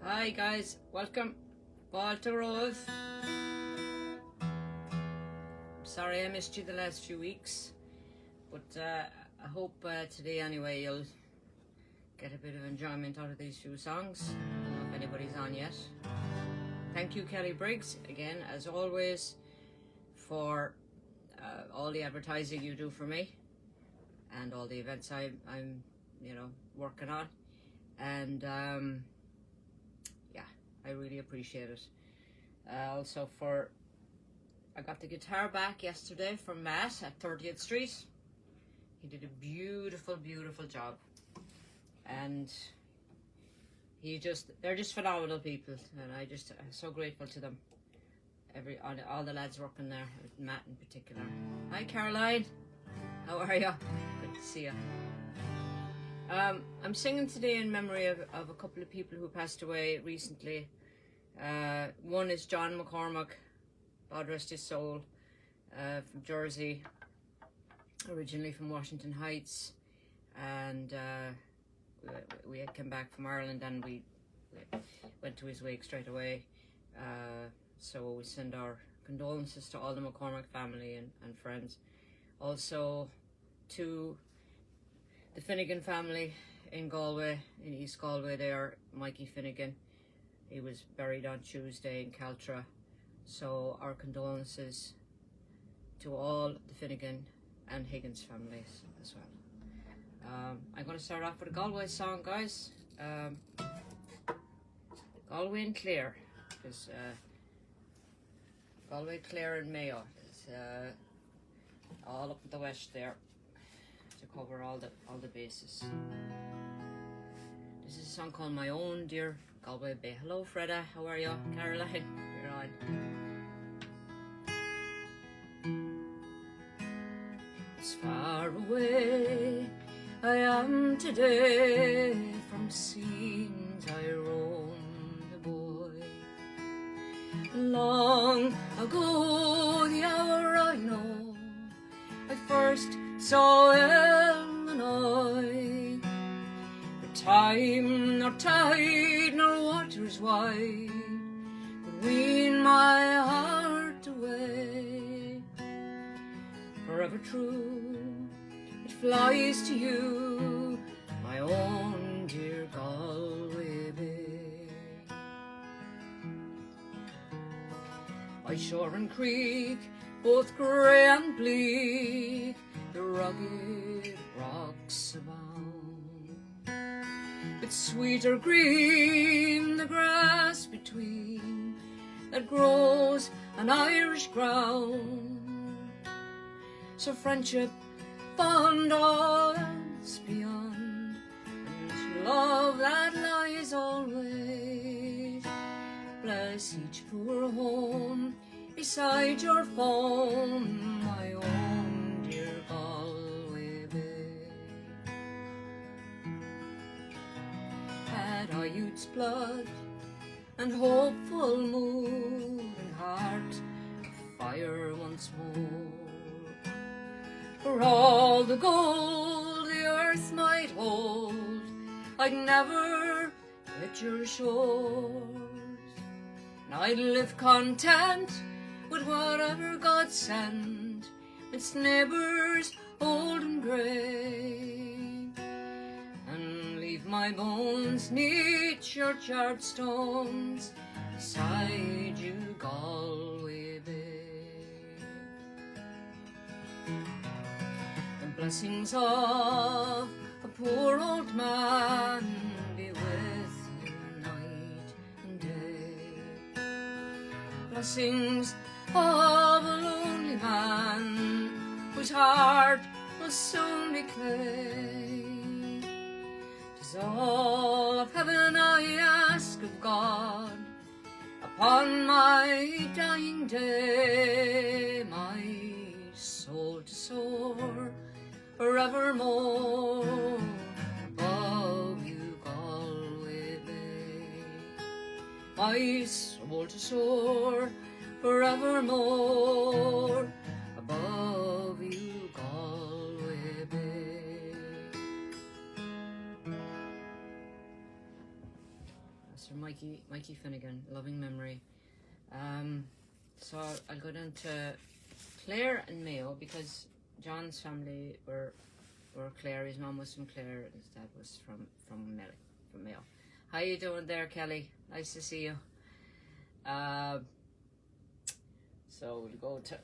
Hi guys, welcome. Walter Rose. Sorry I missed you the last few weeks, but I hope today anyway you'll get a bit of enjoyment out of these few songs. I don't know if anybody's on yet. Thank you Kelly Briggs again as always for all the advertising you do for me and all the events I'm working on, and yeah, I really appreciate it. Also I got the guitar back yesterday from Matt at 30th Street. He did a beautiful job, and they're just phenomenal people, and I'm so grateful to them. All the lads working there, Matt in particular. Hi Caroline, how are you? Good to see you. I'm singing today in memory of a couple of people who passed away recently. One is John McCormack, God rest his soul, from Jersey, originally from Washington Heights, and we had come back from Ireland and we went to his wake straight away. So we send our condolences to all the McCormack family and friends. Also to the Finnegan family in Galway, in East Galway there, Mikey Finnegan. He was buried on Tuesday in Caltra. So our condolences to all the Finnegan and Higgins families as well. I'm going to start off with a Galway song, guys. Galway and Clare. There's Galway, Clare and Mayo. It's all up in the west there, to cover all the bases. This is a song called My Own Dear Galway Bay. Hello Freda, how are you? Caroline, you're on. As far away I am today from scenes I roamed a boy. Long ago, the hour I know I first saw Illinois. The time nor tide nor waters wide could wean my heart away. Forever true, it flies to you, my own dear Galway Bay. By shore and creek, both grey and bleak, the rugged rocks abound. But sweeter green the grass between, that grows on Irish ground. So friendship fond all else beyond, and love that lies always. Bless each poor home beside your foam, my own dear Galway Bay. Had I youth's blood and hopeful mood and heart afire once more, for all the gold the earth might hold, I'd never quit your shores, and I'd live content with whatever God sent, its neighbours old and grey, and leave my bones neath churchyard stones beside you, Galway Bay. The blessings of a poor old man be with you night and day. Blessings of a lonely man whose heart will soon be clay. 'Tis all of heaven I ask of God upon my dying day, my soul to soar forevermore above you, Galway Bay. My soul to soar forevermore above you, Galway Bay. That's from Mikey Finnegan, Loving Memory. So I'll go down to Clare and Mayo, because John's family were Clare. His mum was from Clare, and his dad was from Mayo. How you doing there, Kelly? Nice to see you. So we'll go to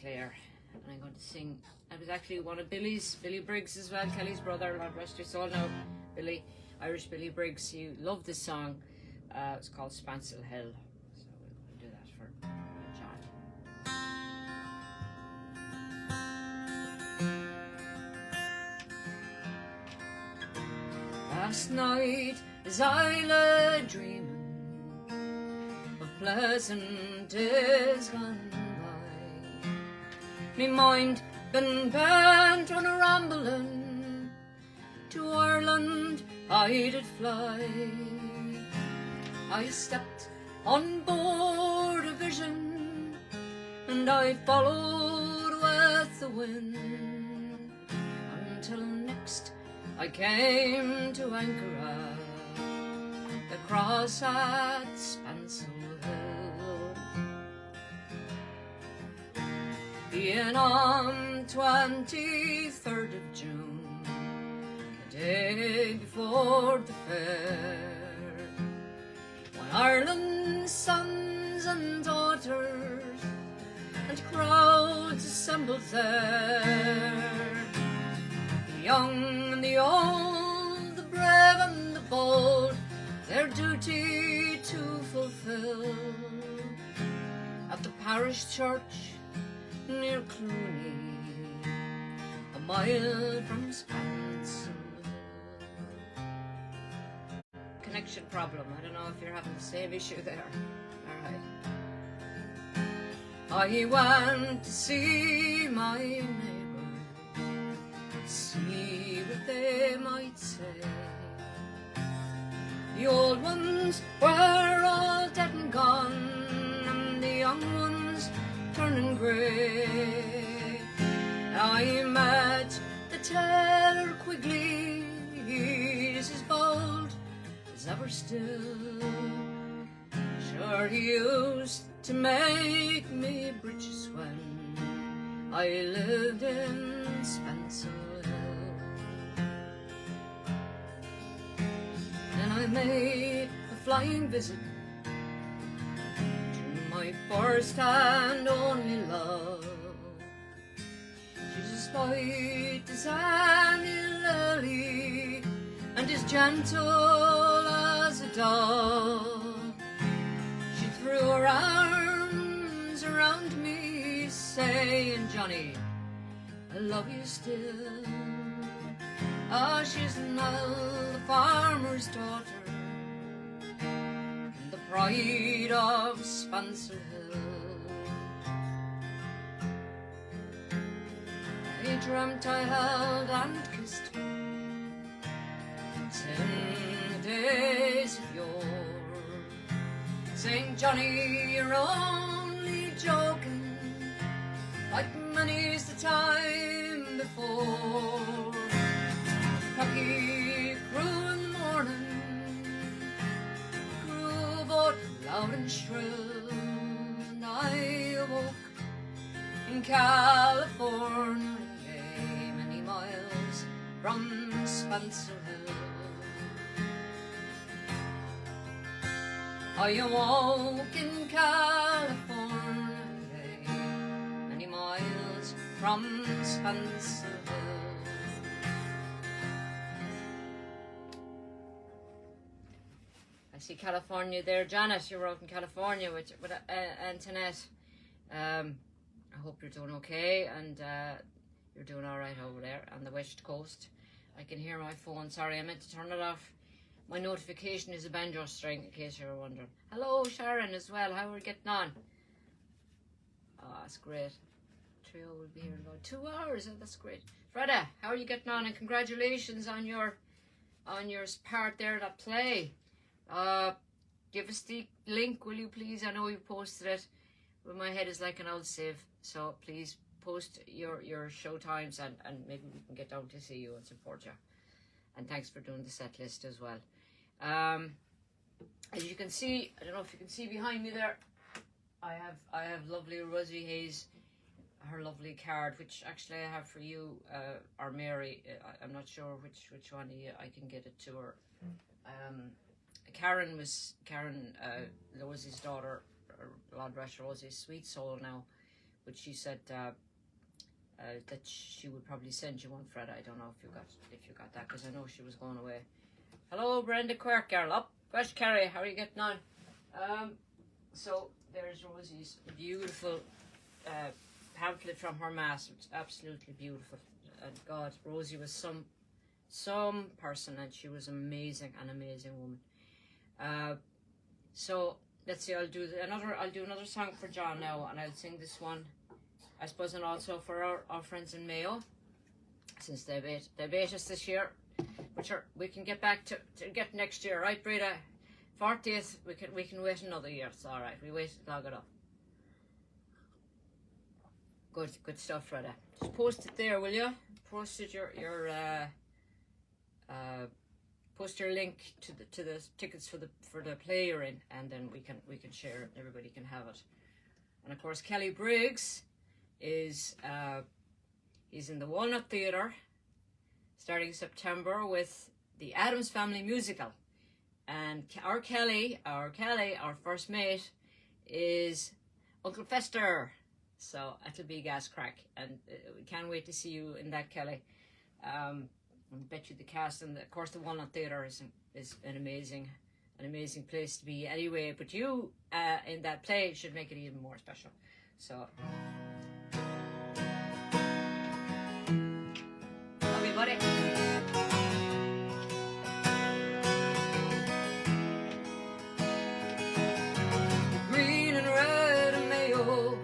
Clare, and I'm going to sing. I was actually one of Billy Briggs as well, Kelly's brother. Lord rest your soul now, Billy, Irish Billy Briggs. He loved this song. It's called Spancel Hill. So we're going to do that for John. Last night, as I lay dreaming of pleasant days gone by, me mind been bent on a rambling, to Ireland I did fly. I stepped on board a vision, and I followed with the wind, until next I came to anchor at the cross at Spancel Hill. Being on 23rd of June, the day before the fair, when Ireland's sons and daughters and crowds assembled there, the young and the old, the brave and the bold, their duty to fulfill, at the parish church near Clooney, a mile from Spancel Hill. Connection problem. I don't know if you're having the same issue there. All right. I went to see my neighbours, see what they might say. The old ones were all dead and gone, and the young ones turning grey. I met the tailor Quigley, he's as bold as ever still. Sure, he used to make me breeches when I lived in Spancel Hill. Then I made a flying visit to my first and only love. She's as white as any lily, and as gentle as a dove. She threw her arms around me, saying, Johnny, I love you still. Ah, she's now the farmer's daughter, and the pride of Spancel Hill. I dreamt I held and kissed her in the days of yore, saying, Johnny, you're only joking, like many's the time before. Cocky crew in the morning, crew both loud and shrill, and I awoke in California, many miles from Spancel Hill. I awoke in California, many miles from Spancel Hill. I see California there. Janet, you're out in California with Antoinette. I hope you're doing okay, and you're doing all right over there on the West Coast. I can hear my phone. Sorry, I meant to turn it off. My notification is a banjo string, in case you're wondering. Hello, Sharon, as well. How are we getting on? Oh, that's great. Trio will be here in about 2 hours. Oh, that's great. Freda, how are you getting on? And congratulations on your part there, that play. Give us the link, will you please? I know you posted it, but my head is like an old sieve. So please post your show times, and maybe we can get down to see you and support you. And thanks for doing the set list as well. as you can see, I don't know if you can see behind me there, I have lovely Rosie Hayes, her lovely card, which actually I have for you, or Mary. I'm not sure which one of you I can get it to her. Karen, Rosie's daughter, Lord rest Rosie's sweet soul now, but she said that she would probably send you one, Fred. I don't know if you got that, because I know she was going away. Hello, Brenda Quirk, girl. Up, West Kerry. How are you getting on? So there's Rosie's beautiful pamphlet from her mass. It's absolutely beautiful. And God, Rosie was some person, and she was an amazing woman. So let's see. I'll do another song for John now, and I'll sing this one, I suppose, and also for our friends in Mayo, since they bait us this year. But sure, we can get back to get next year, right, Breda? 40th, we can wait another year. It's all right. We waited long enough. Good stuff, Freda. Just post it there, will you? Post it post your link to the tickets for the play you're in, and then we can share it. Everybody can have it. And of course, Kelly Briggs is he's in the Walnut Theatre starting September with the Addams Family musical, and our Kelly, our first mate, is Uncle Fester. So it'll be gas crack, and we can't wait to see you in that, Kelly. I bet you the cast, and of course the Walnut Theatre is an amazing place to be anyway. But you in that play should make it even more special. So, everybody. Green and red and Mayo,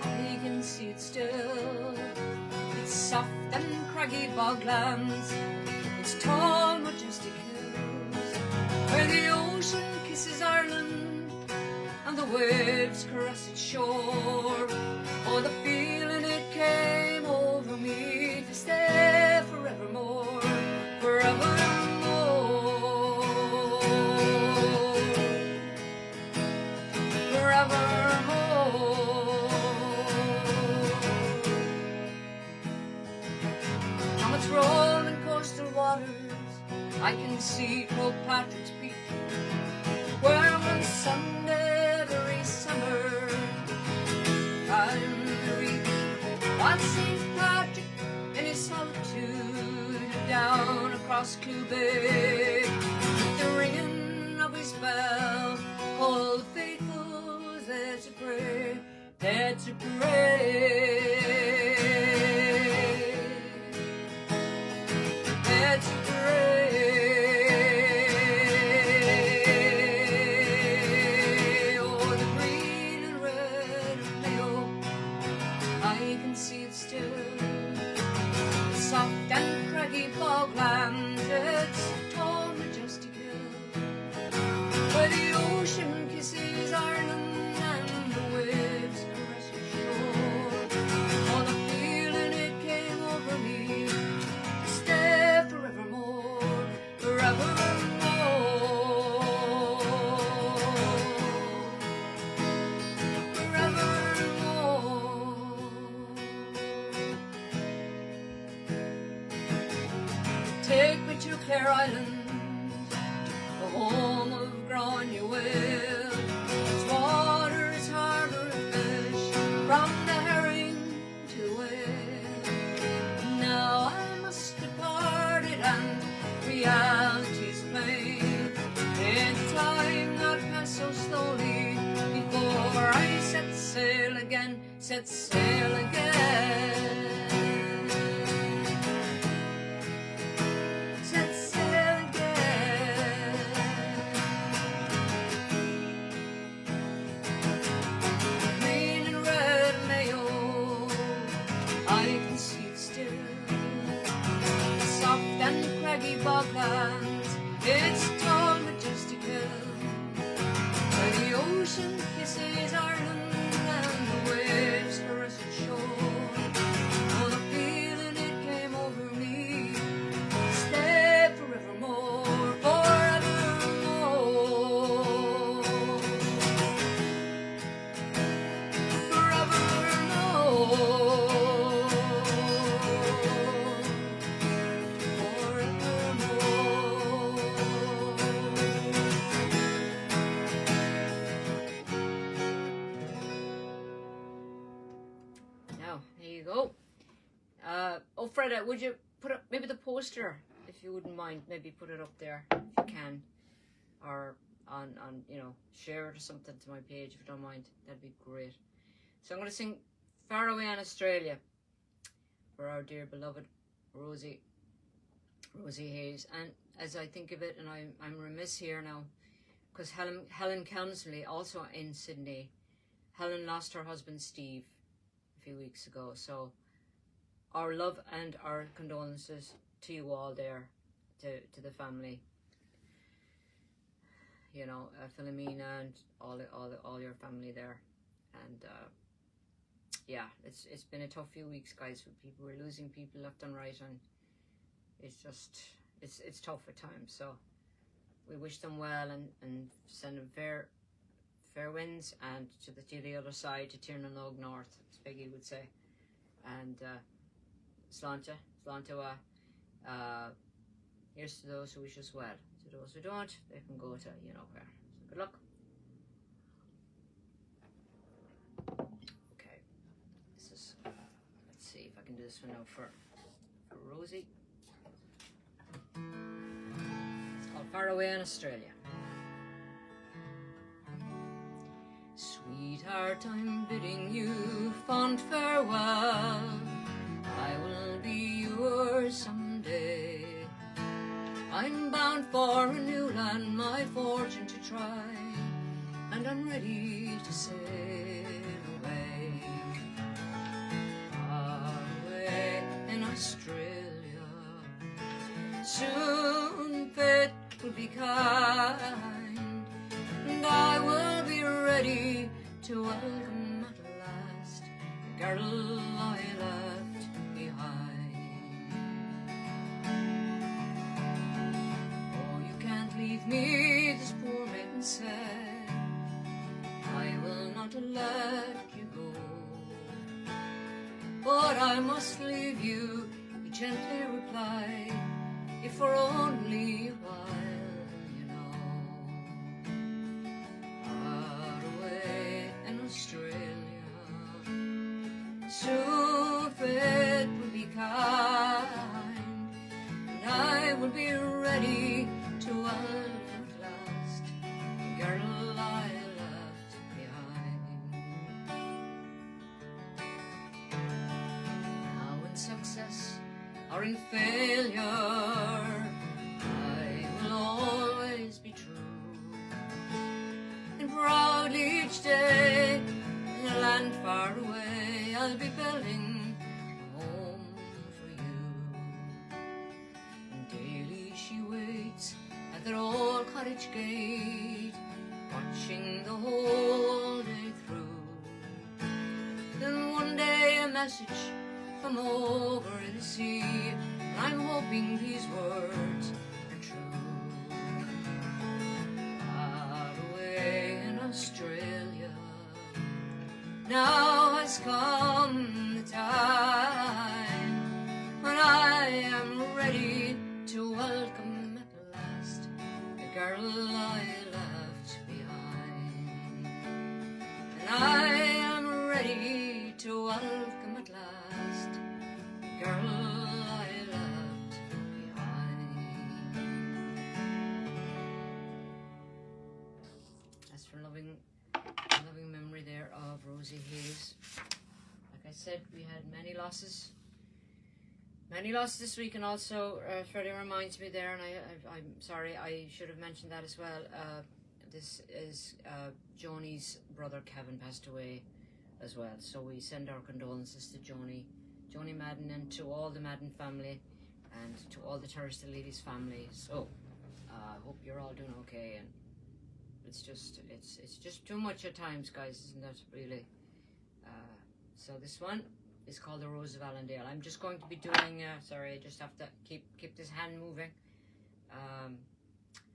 I can see it still. It's soft and craggy boglands, it's tall majestic hills, where the ocean kisses Ireland and the waves caress its shore. Oh, the feeling it came over me to stay forevermore, forevermore, forevermore. From its rolling coastal waters I can see Patrick's Peak, where one Sunday every summer I'm the reef on St. Patrick in his solitude, down across Clubay, with the ringing of his bell, all the faithful there to pray, there to pray, there to pray. Oh, the green and red of Mayo, I can see it still. The soft and craggy bogland, it's tall majestic hill, where the ocean kisses Ireland and the waves caress her shore. Oh, the feeling it came over me to stay forevermore, forevermore, forevermore. Take me to Clare Island, the home of Granuaile. Its waters harbour fish, from the herring to the whale. Now I must depart it, and reality's plain. In time not pass so slowly before I set sail again, set sail again. Set sail again. Green and red Mayo, I can see it still. Soft and craggy boglands, its tall majestic hill, where the ocean kisses Ireland and the waves caress its shore. So, oh Freda, would you put up maybe the poster, if you wouldn't mind, maybe put it up there if you can, or on you know, share it or something to my page if you don't mind. That'd be great. So I'm going to sing Far Away in Australia for our dear beloved Rosie Hayes. And as I think of it, and I'm remiss here now, because Helen Kelmsley, also in Sydney, Helen lost her husband Steve a few weeks ago. So our love and our condolences to you all there, to the family. You know, Philomena and all your family there. And yeah, it's been a tough few weeks, guys. We're losing people left and right, and it's just it's tough at times. So we wish them well and send them fair winds and to the other side, to Tirnanog North, as Peggy would say. And Slánta, here's to those who wish us well. To those who don't, they can go to you know where. So good luck. Okay, this is let's see if I can do this one now for Rosie. It's called Far Away in Australia. Sweetheart, I'm bidding you fond farewell. I will be yours someday. I'm bound for a new land, my fortune to try, and I'm ready to sail away. Far away in Australia, soon fate will be kind, and I will be ready to welcome at last the girl I left behind. Leave me, this poor maiden said, I will not let you go. But I must leave you, he gently replied, if for only a while, you know. Far away in Australia, soon fate will be kind, and I will be ready to welcome at last the girl I left behind. Now in success or in failure, I will always be true, and proudly each day in a land far away I'll be building a home for you. And daily she waits at their old cottage gate, watching the whole day through. Then one day a message from over the sea, and I'm hoping these words are true. Far away in Australia, now has come the time when I am ready to welcome the girl I left behind. And I am ready to welcome at last the girl I left behind. That's for loving memory there of Rosie Hayes. Like I said, we had many losses this week, and also Freddie reminds me there, and I'm sorry, I should have mentioned that as well. This is Joni's brother Kevin passed away as well, so we send our condolences to Joni Madden, and to all the Madden family, and to all the Terrace de Ladies family. So I hope you're all doing okay, and it's just too much at times, guys, isn't it, really? So this one is called The Rose of Allendale. I'm just going to be doing, sorry, I just have to keep this hand moving.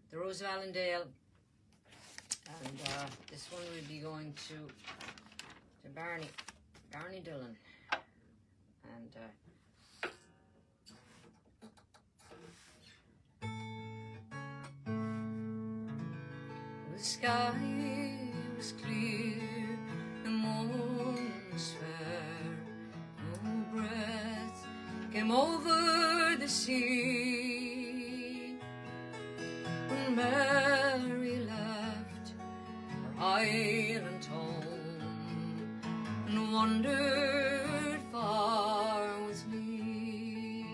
The Rose of Allendale, and this one will be going to Barney Dillon, and the sky was clear, the moon was fair, no came over the sea. When Mary left her island home and wandered far with me,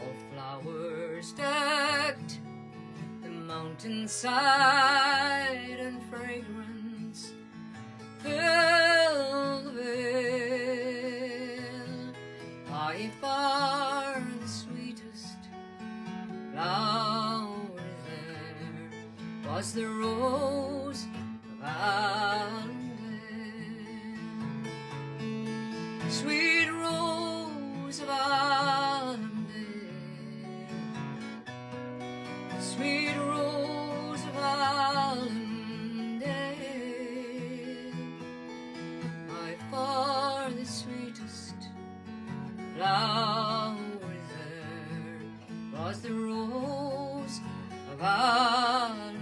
all flowers decked the mountainside and fragrance filled the vale. By far the sweetest flower there was the rose of Allendale. Sweet rose of Allendale, sweet rose of Allendale, by far the sweetest flower there was the rose of Allendale.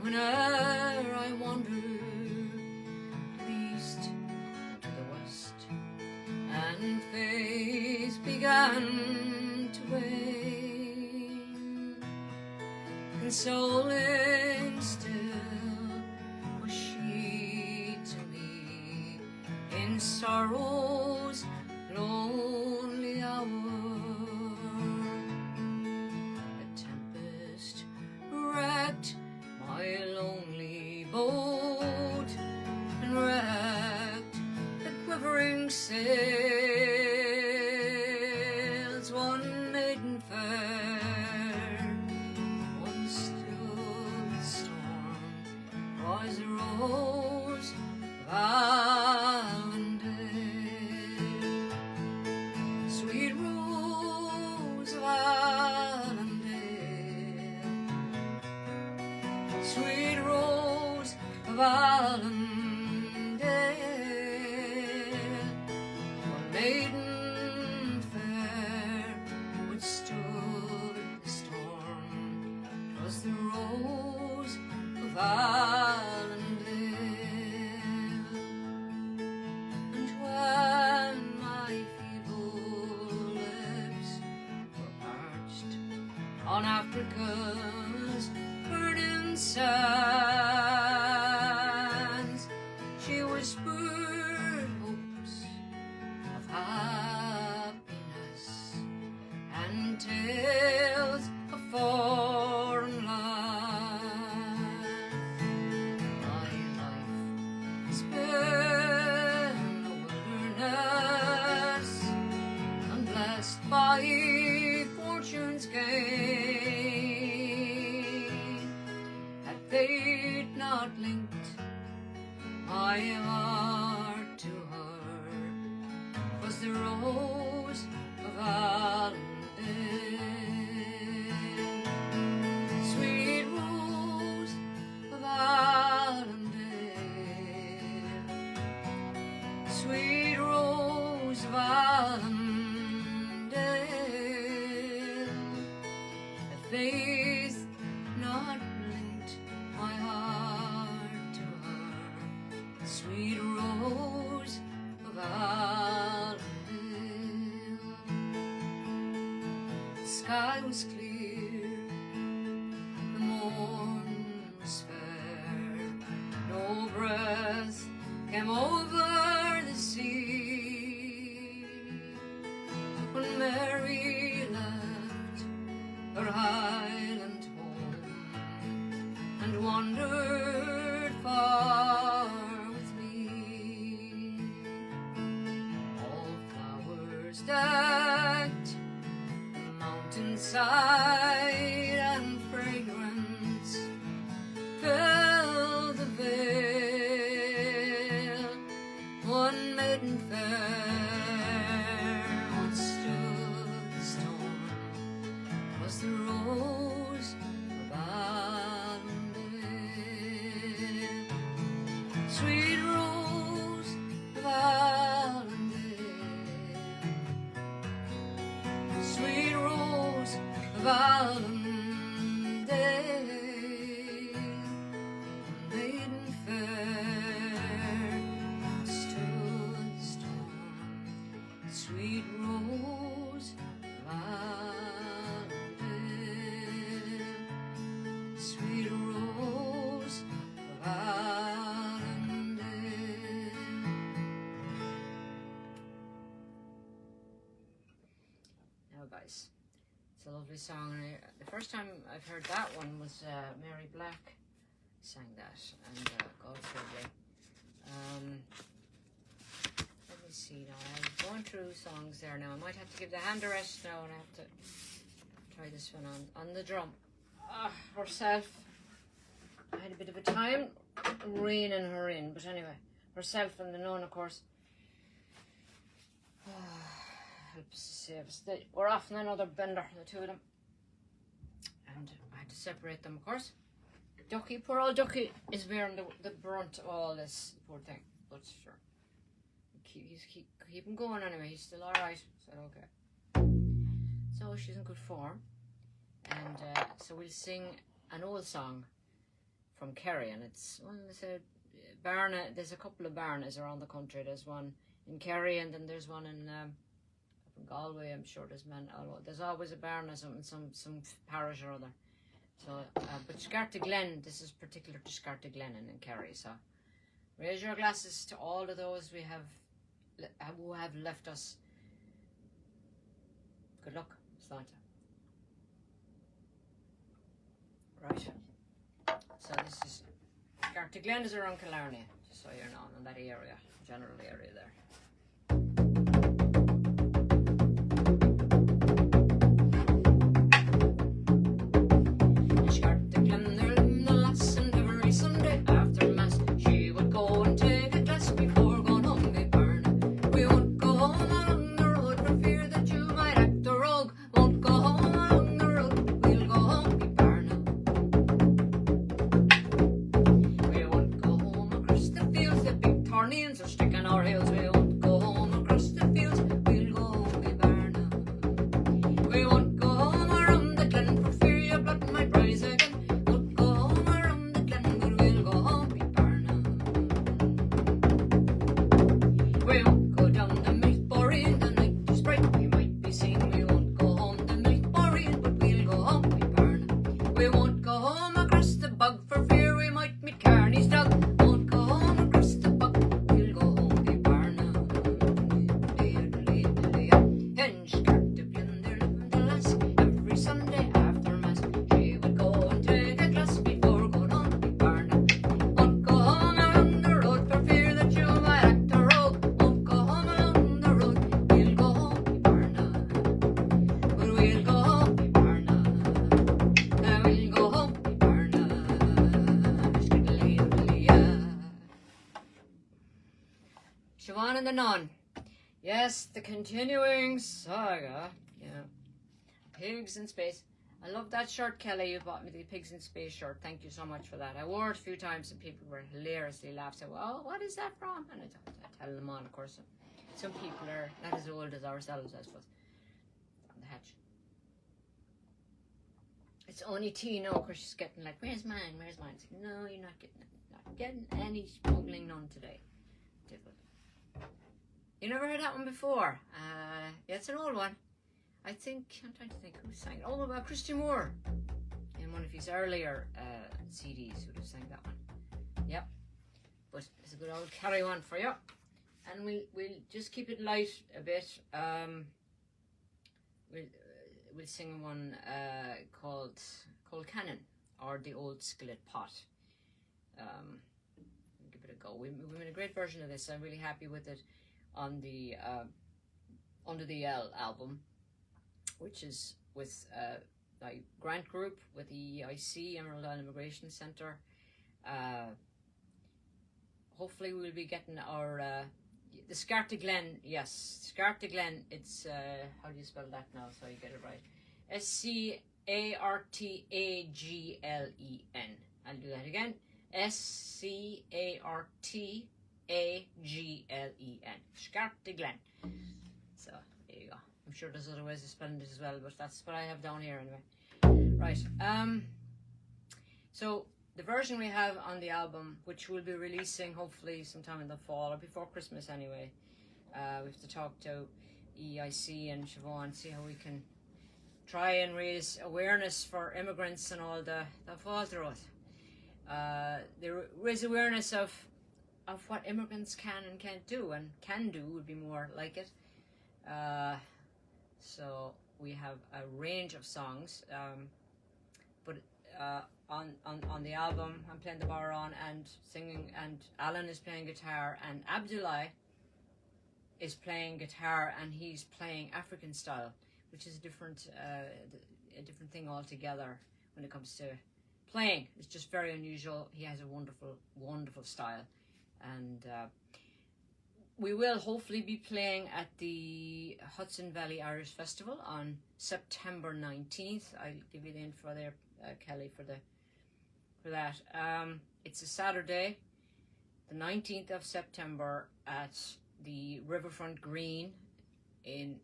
Whenever I wandered to the east and to the west, and faith began to wane, consoling still was she to me in sorrow's lonely hour. A tempest wrecked my lonely boat and wrecked the quivering sails. One maiden fair, one still the storm, was the rose of Allendale. Sweet rose of Allendale, sweet rose of Allendale, one maiden fair withstood the storm, 'twas the rose of Allendale. And when my feeble lips were parched on Africa's burning sands, she whispered hopes of happiness and tales of foreign lands. My life has been a wilderness, unblessed by fortune's gain. Had fate not linked my heart to her, 'twas the rose of Allendale. Sweet rose of Allendale, sweet rose of Allendale, the faith not linked my heart to her, sweet rose of Allendale. The sky was clear, the morn was fair, no breath came over the sea. When Mary left her highland home and wandered far with me, all flowers decked the mountainside and fragrance filled the vale. One maiden fair withstood the storm, was the rose of Allendale. Sweet rose of Allendale, sweet rose of Allendale, maiden fair stood It's a lovely song. And the first time I've heard that one was Mary Black sang that, and God save me. Let me see now. I'm going through songs there now. I might have to give the hand a rest now, and I have to try this one on the drum. Herself. I had a bit of a time reining her in, but anyway, herself and the nun, of course. Help us to save us. We're off on another bender, the two of them. And I had to separate them, of course. Ducky, poor old Ducky, is bearing the brunt of all this, poor thing. But sure, keep him going anyway. He's still alright. So okay. So she's in good form. And so we'll sing an old song from Kerry. And it's, well, they said, Barna, there's a couple of Barnas around the country. There's one in Kerry, and then there's one in Galway. I'm sure there's always a Barna, some parish or other. So, but Scarta Glen, this is particular to Scarta Glen in Kerry. So, raise your glasses to all of those who have left us. Good luck, Slanta. Right. So this is Scarta Glen is around Killarney, just so you know, in that area, general area there. Siobhan and the Nun. Yes, the continuing saga. Yeah. Pigs in Space. I love that shirt, Kelly. You bought me the Pigs in Space shirt. Thank you so much for that. I wore it a few times and people were hilariously laughing. Well, what is that from? And I tell them on, of course. Some people are not as old as ourselves, I suppose. On the hatch. It's only tea now, because she's getting like, where's mine? Where's mine? Like, no, you're not getting it. Not getting any smuggling none today. Difficult. You never heard that one before? Yeah, it's an old one. I think, I'm trying to think who sang it. Oh, about Christy Moore in one of his earlier CDs would have sang that one. Yep. But it's a good old Kerry one for you. And we'll just keep it light a bit. We'll sing one called Cannon, or The Old Skillet Pot. Give it a go. We made a great version of this. I'm really happy with it on the Under the L album, which is with my grant group with the EIC, Emerald Isle Immigration Centre. Hopefully we'll be getting our the Scarta Glen. Yes, Scarta Glen. It's how do you spell that now so you get it right? SCARTAGLEN. I'll do that again. SCARTAGLEN. Scarta Glen. So there you go. I'm sure there's other ways of spelling it as well, but that's what I have down here anyway. Right. So the version we have on the album, which we'll be releasing hopefully sometime in the fall or before Christmas anyway. We have to talk to EIC and Siobhan, see how we can try and raise awareness for immigrants and all the falls the road. Raise awareness of what immigrants can and can't do, and can do would be more like it. So we have a range of songs, but on the album I'm playing the bodhrán and singing, and Alan is playing guitar, and Abdullah is playing guitar, and he's playing African style, which is a different thing altogether when it comes to playing. It's just very unusual. He has a wonderful style, and we will hopefully be playing at the Hudson Valley Irish Festival on September 19th. I'll give you the info there, Kelly, for that. It's a Saturday, the 19th of September, at the Riverfront Green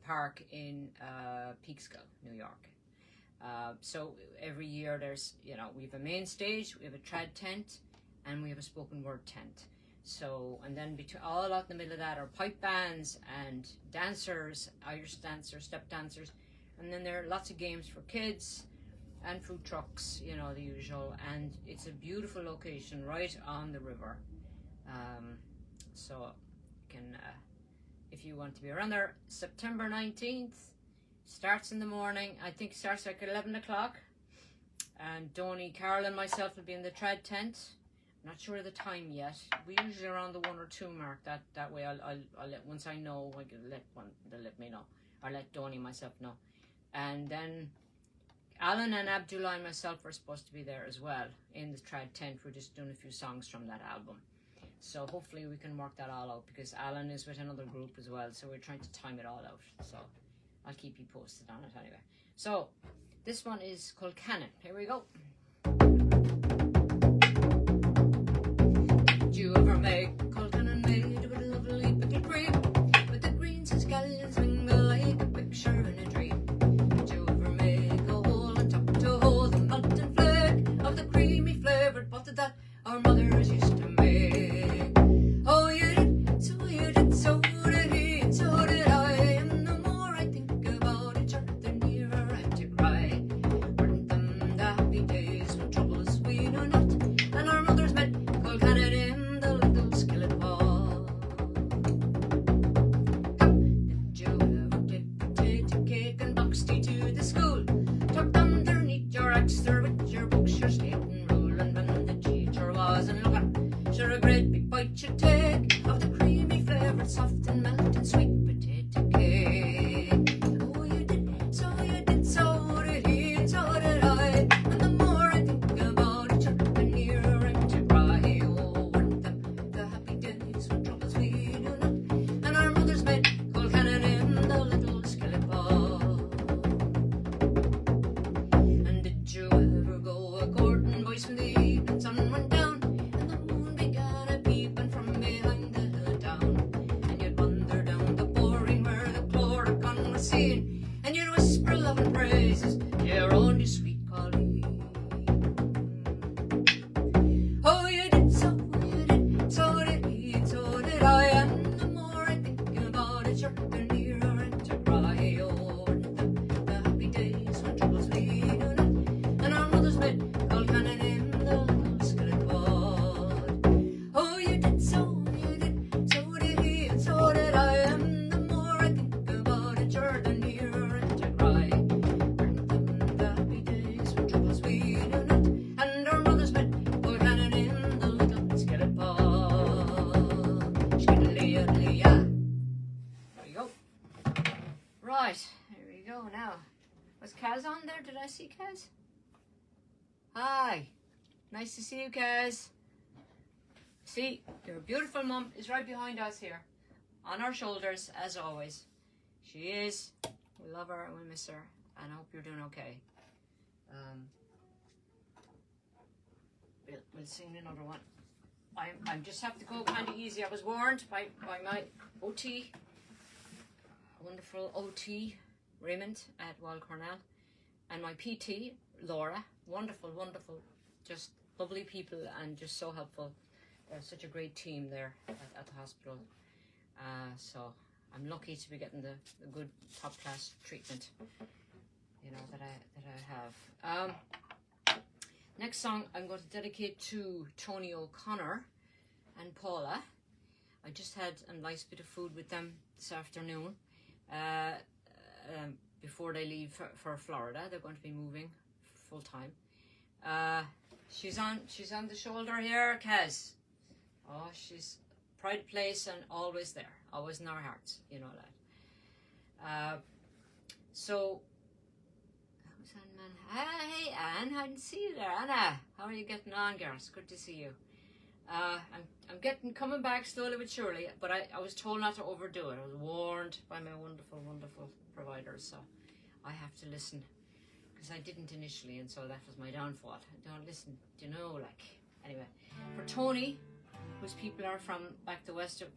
Park in Peekskill, New York. So every year there's, we have a main stage, we have a trad tent, and we have a spoken word tent. So, and then all out in the middle of that are pipe bands and dancers, Irish dancers, step dancers, and then there are lots of games for kids and food trucks, the usual. And it's a beautiful location right on the river. So you can, if you want to be around there, September 19th, starts in the morning. I think starts like 11 o'clock. And Donnie, Carol and myself will be in the trad tent. Not sure of the time yet. We usually around the 1 or 2 mark. That way I'll let, once I know, they'll let me know. I'll let Donnie and myself know. And then Alan and Abdullah and myself are supposed to be there as well in the trad tent. We're just doing a few songs from that album. So hopefully we can work that all out, because Alan is with another group as well. So we're trying to time it all out. So I'll keep you posted on it anyway. So this one is called Cannon. Here we go. Did you ever make Colcannon made with a lovely pickled cream, with the greens and scallions mingle like a picture in a dream? Did you ever make a hole on top to hold the molten flake of the creamy flavoured butter that our mothers used to make? Oh, you did, so did he, and so did I. And the more I think about it, the nearer I'm to cry. Weren't them the happy days when troubles we knew not, and our mothers met Colcannon in the little skillet pot? Did you ever take potato cake and box tea to the school, tucked underneath your extra with your books, your slate and rule, and when the teacher wasn't looking, sure a great big bite you'd take of the creamy flavoured, soft and melting sweet potato cake? Oh, you did, so did he, and so did I. And the more I think about it, the nearer I'm to cry. Oh, weren't them the happy days when troubles we knew not, and our mothers made Colcannon in the little skillet pot? And did you ever go a-courting boys when the evening sun went down, and the moon began a peeping from behind the hill town? And you'd wander down the boring where the chloricon was seen, and you'd whisper loving praises to your only sweet colleen. Oh, you did, so did he, and so did I. And the more I think about it, the nearer I'm to cry. Oh, weren't the happy days when troubles we knew not, and our mothers met Colcannon in the little skillet pot? Oh, you did, so did he, and so did I. And the more I think about it, the nearer I'm to cry. Weren't the happy days when troubles we knew not, and our mothers met Colcannon in the little skillet pot? Skiddly-a-dly-a. There we go. Right, here we go now. Was Kaz on there? Did I see Kaz? Hi. Nice to see you, Kaz. See, your beautiful mum is right behind us here, on our shoulders, as always. She is. We love her and we miss her, and I hope you're doing okay. We'll sing another one. I just have to go kind of easy. I was warned by my OT, wonderful OT, Raymond at Weill Cornell, and my PT, Laura. Wonderful, just lovely people and just so helpful. They're such a great team there at the hospital. So I'm lucky to be getting the good top class treatment, that I have. Next song I'm going to dedicate to Tony O'Connor and Paula. I just had a nice bit of food with them this afternoon. before they leave for Florida. They're going to be moving full time. She's on the shoulder here, Kaz. Oh, she's pride place and always there, always in our hearts. You know that. So, who's on, man? Hey, Anne, I didn't see you there. Anna, how are you getting on, girls? Good to see you. I'm coming back slowly but surely, but I was told not to overdo it. I was warned by my wonderful, wonderful providers, so I have to listen, because I didn't initially, and so that was my downfall. I don't listen, you know, like, anyway. For Tony, whose people are from back the west of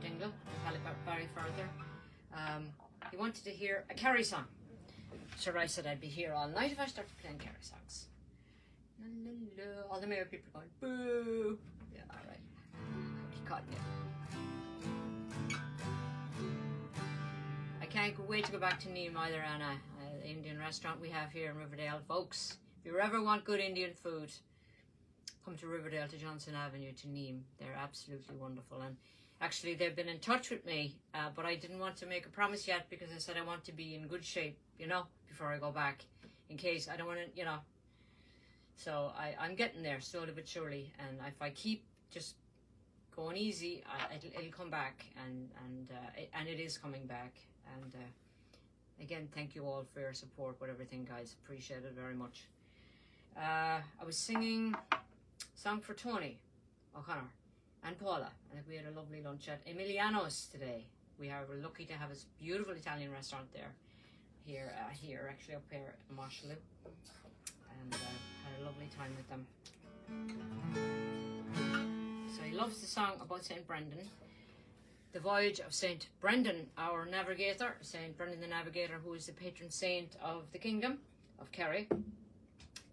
Dingle, Ballyferry further, he wanted to hear a Kerry song. So I said I'd be here all night if I started playing Kerry songs. All the Mayo people going, boo! Yeah, alright. He caught me. I can't wait to go back to Neem either, Anna. The Indian restaurant we have here in Riverdale. Folks, if you ever want good Indian food, come to Riverdale, to Johnson Avenue, to Neem. They're absolutely wonderful. And actually, they've been in touch with me, but I didn't want to make a promise yet, because I said I want to be in good shape, you know, before I go back, in case I don't want to, you know. So I'm getting there slowly but surely, and if I keep just going easy, it'll come back, and it is coming back. And again, thank you all for your support with everything, guys. Appreciate it very much. I was singing a song for Tony O'Connor and Paula, and we had a lovely lunch at Emiliano's today. We're lucky to have a beautiful Italian restaurant there, here actually up here in Marshalloo, and had a lovely time with them. So he loves the song about St. Brendan, the voyage of St. Brendan, our navigator, St. Brendan the Navigator, who is the patron saint of the kingdom of Kerry.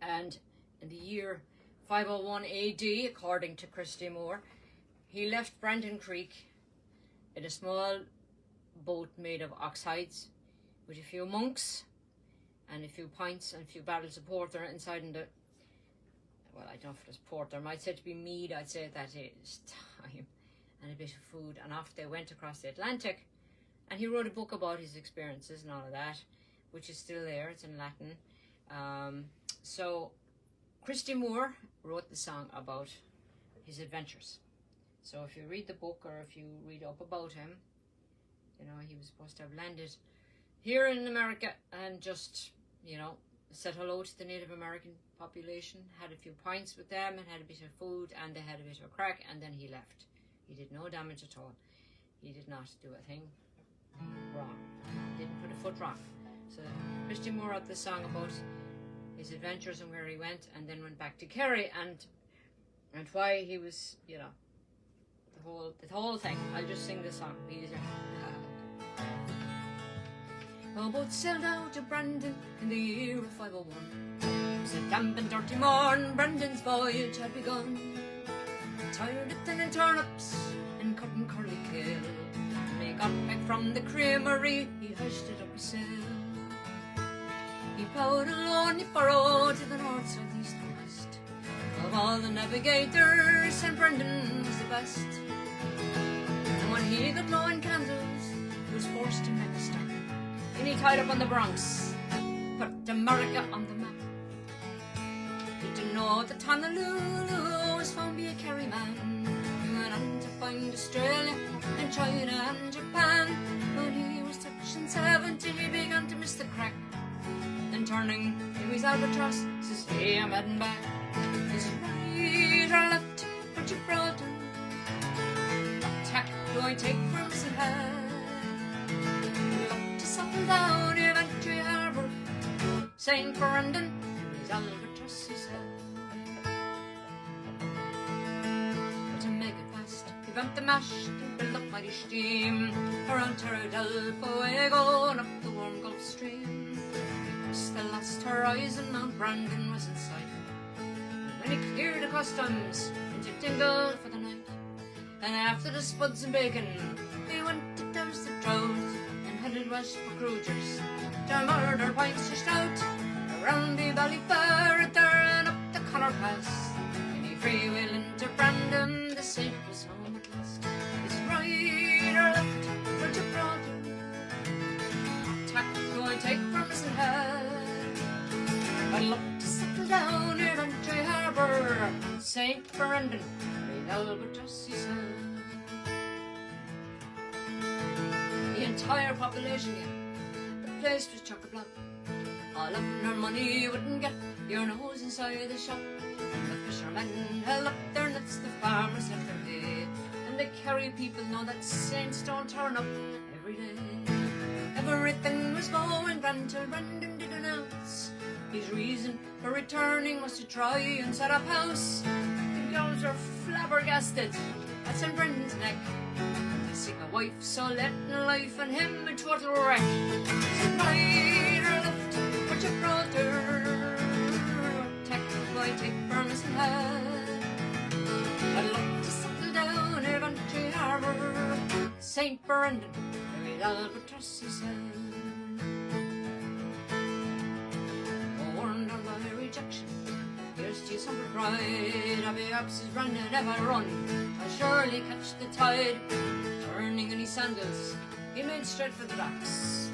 And in the year 501 AD, according to Christy Moore, he left Brendan Creek in a small boat made of ox hides, with a few monks and a few pints and a few barrels of porter inside in the, well, I don't know if it was porter, I might say to be mead, I'd say at that time, and a bit of food, and off they went across the Atlantic. And he wrote a book about his experiences and all of that, which is still there, it's in Latin. So Christy Moore wrote the song about his adventures. So if you read the book, or if you read up about him, you know, he was supposed to have landed here in America and just, you know, said hello to the Native American population, had a few pints with them, and had a bit of food, and they had a bit of a crack, and then he left. He did no damage at all. He did not do a thing wrong. Didn't put a foot wrong. So Christy Moore wrote this song about his adventures and where he went, and then went back to Kerry, and why he was, you know, the whole thing. I'll just sing this song. A boat sailed out of Brandon in the year of 501. It was a damp and dirty morn, Brandon's voyage had begun. Tired of thinning turnips and cutting curly kale, when he got back from the creamery, he hoisted up his sail. He ploughed a lonely furrow to the north, south, east and west. Of all the navigators, St. Brendan was the best. And when he got low in candles, he was forced to make a stop. And he tied up on the Bronx, put America on the map. Did you know that Honolulu was found by a Kerry man? He went on to find Australia and China and Japan. When he was touching 70, he began to miss the crack. Then turning to his albatross, says, hey, I'm heading back. Is it right or left for Gibraltar? What tack do I take from St. Helens? Settle down in Antry Harbour, St. Brendan, his albatross is held. But to make it fast, he bumped the mast and built up mighty steam around Terra del Fuego and up the warm Gulf Stream. Across the last horizon, Mount Brandon was in sight. And when he cleared the customs into Dingle for the night, and after the spuds and bacon, he went to douse the trouts, headed west for cruisers to murder pints of stout around the Ballyferry and up the Connor Pass. And he freewheel into Brandon, the saint was home at last. Is it right or left for Gibraltar? What tack do I take from I'd love to settle down in Antrim Harbour, St. Brendan, St. Albertus, he said. The entire population, yeah, the place was chock-a-block. All of their money wouldn't get your nose inside the shop. The fishermen held up their nets, the farmers left their hay, and the Kerry people know that saints don't turn up every day. Everything was going grand till Brendan did announce his reason for returning was to try and set up house. The girls were flabbergasted at St. Brendan's neck. To seek a wife so let in life and him a total wreck. Said right or left, but you brought her. Tack I take firmness in hand. I'd love to settle down in Antrim Harbour, St. Brendan, St. Albertus, he said. Warned by rejection, here's to some pride. I'll be up since Brendan ever run. I'll surely catch the tide. Turning in his sandals, he made straight for the docks.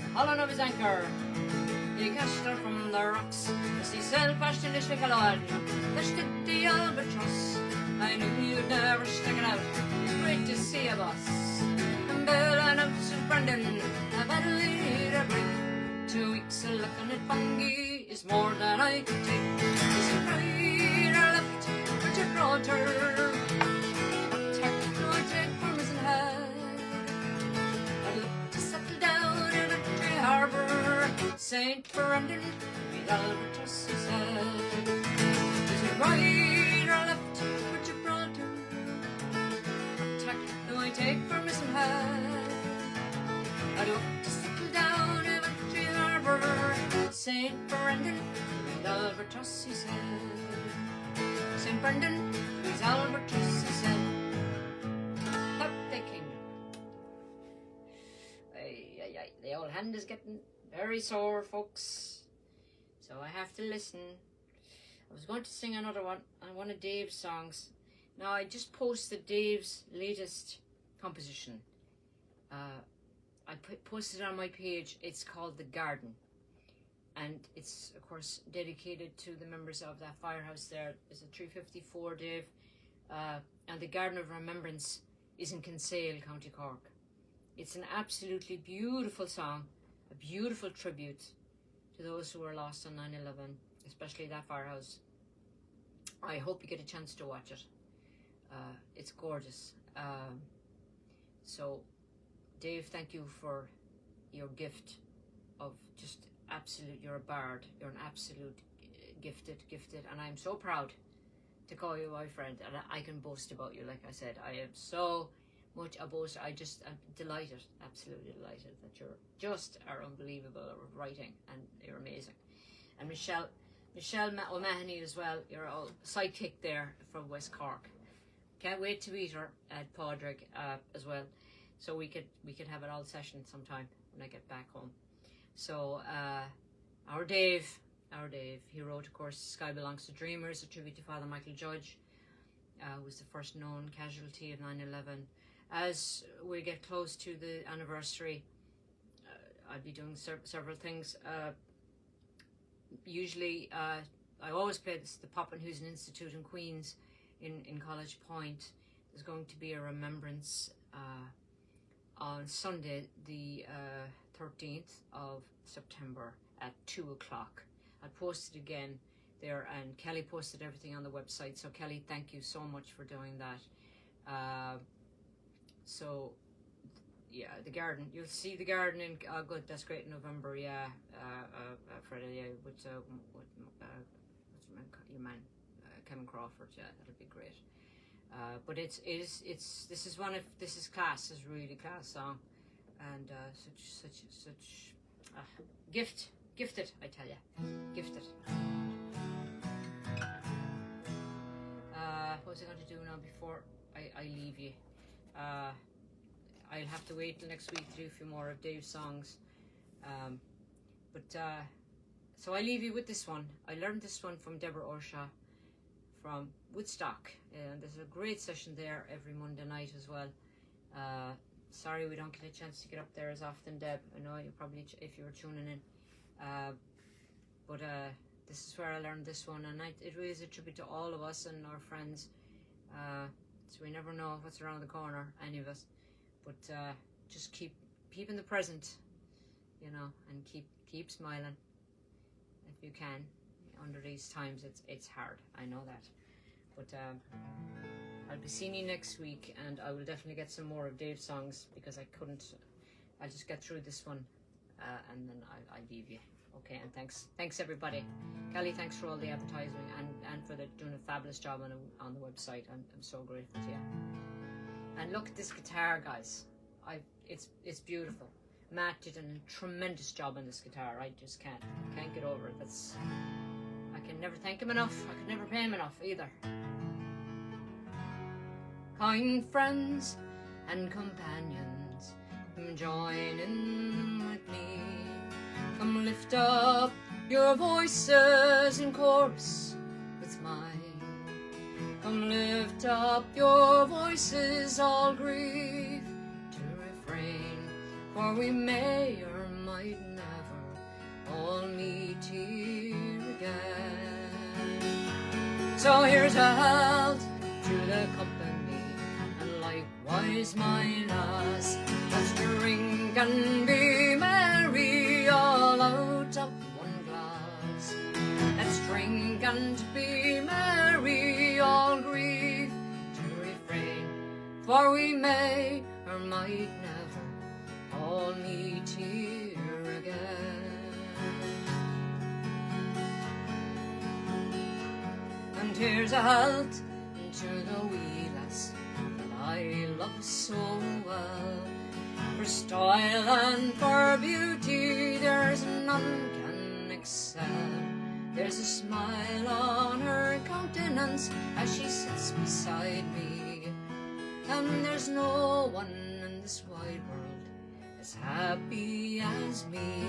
And hauling of his anchor, he cast her from the rocks. As he sailed past in the Schwickelon, there stood the albatross. I knew you'd never stick it out. It's great to see you, boss. And Bill and Oates and Brendan, a battle need a break. 2 weeks of looking at Bungie is more than I could take. Is it right or left, but you brought her? What tack do I take for missing her? I'd love to settle down in Antrim Harbour, St. Brendan, St. Albertus, he said. Is it right or left, but you brought her? What tack do I take for missing her? I'd love to settle down in Antrim Harbour, St. Brendan, St. Albertus, he said. St. Brendan, St. Albertus, he said. Up the kingdom. The old hand is getting very sore, folks. So I have to listen. I was going to sing another one on one of Dave's songs. Now I just posted Dave's latest composition. I posted it on my page. It's called The Garden. And it's, of course, dedicated to the members of that firehouse there. It's a 354, Dave. And The Garden of Remembrance is in Kinsale, County Cork. It's an absolutely beautiful song, a beautiful tribute to those who were lost on 9/11, especially that firehouse. I hope you get a chance to watch it. It's gorgeous. So, Dave, thank you for your gift of just absolute, you're a bard, you're an absolute gifted, and I'm so proud to call you my friend, and I can boast about you. Like I said, I am so much a boast. I'm delighted, absolutely delighted that you're just are unbelievable at writing, and you're amazing. And Michelle O'Mahony as well, you're a sidekick there from West Cork. Can't wait to meet her at Padraig as well, so we could have an all session sometime when I get back home. So our Dave, he wrote, of course, Sky Belongs to Dreamers, a tribute to Father Michael Judge, who was the first known casualty of 9/11. As we get close to the anniversary, I'll be doing several things. Usually, I always play the Poppenhusen Institute in Queens in College Point. There's going to be a remembrance on Sunday, the 13th of September at 2 o'clock. I'll post it again there, and Kelly posted everything on the website. So Kelly, thank you so much for doing that. So yeah, the garden, you'll see the garden in good, that's great, in November. Yeah, Freddie, yeah, with your man Kevin Crawford. Yeah, that'll be great. But this is class. It's really class song, and such gifted, I tell you, gifted. What's I going to do now before I leave you? I'll have to wait till next week to do a few more of Dave's songs. So I leave you with this one. I learned this one from Deborah Orsha from Woodstock, and there's a great session there every Monday night as well. Sorry we don't get a chance to get up there as often, Deb. I know you probably, if you were tuning in, but this is where I learned this one, and it really is a tribute to all of us and our friends. So we never know what's around the corner, any of us. But just keep in the present, you know, and keep smiling if you can. Under these times, it's hard. I know that. But I'll be seeing you next week, and I will definitely get some more of Dave's songs because I couldn't. I'll just get through this one, and then I'll leave you. Okay, and thanks everybody. Kelly, thanks for all the advertising and for doing a fabulous job on the website. I'm so grateful to you. And look at this guitar, guys. It's beautiful. Matt did a tremendous job on this guitar. I just can't get over it. I can never thank him enough. I could never pay him enough either. Kind friends and companions, come join in with me. Come lift up your voices in chorus with mine. Come lift up your voices, all grief to refrain, for we may or might never all meet here again. So here's a health to the company, and likewise my lass. Let's drink and be merry, all out of one glass. Let's drink and be merry, all grief to refrain, for we may or might never all meet here again. And here's a health to the wee lass that I love so well. For style and for beauty there's none can excel. There's a smile on her countenance as she sits beside me, and there's no one in this wide world as happy as me.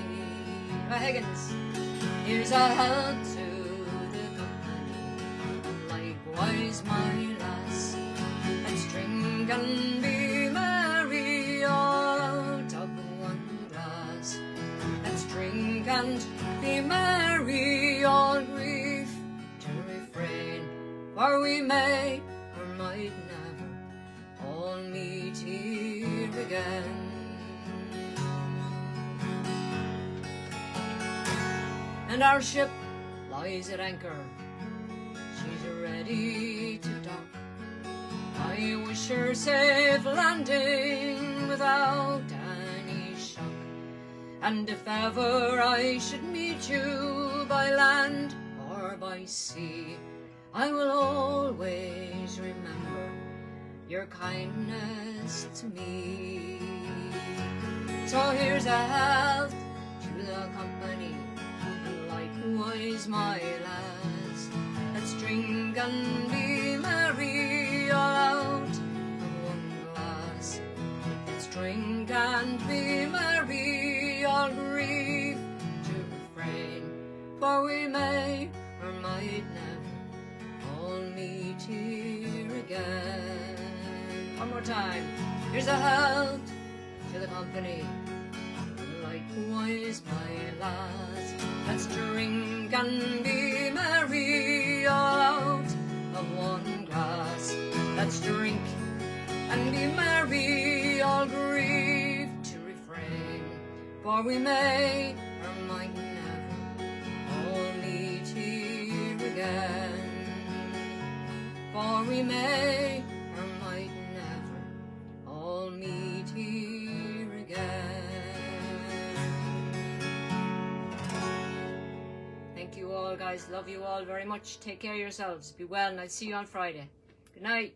Higgins, here's a health to the company, and likewise my lass. Let's drink and be merry, all out of one glass. Let's drink and be merry, all grief to refrain, for we may or might never all meet here again. And our ship lies at anchor, she's ready to dock. I wish her safe landing without any shock. And if ever I should meet you by land or by sea, I will always remember your kindness to me. So here's a health to the company, and likewise my lass. Let's drink and be merry, all out of one glass. Let's drink and be merry, all grief to refrain, for we may or might never all meet here again. One more time. Here's a health to the company, and likewise my lass. Let's drink and be merry, all out of one glass. Let's drink and be merry, all grief to refrain, for we may or might never all meet here again. For we may or might never all meet here again. Thank you all, guys. Love you all very much. Take care of yourselves. Be well, and I'll see you on Friday. Good night.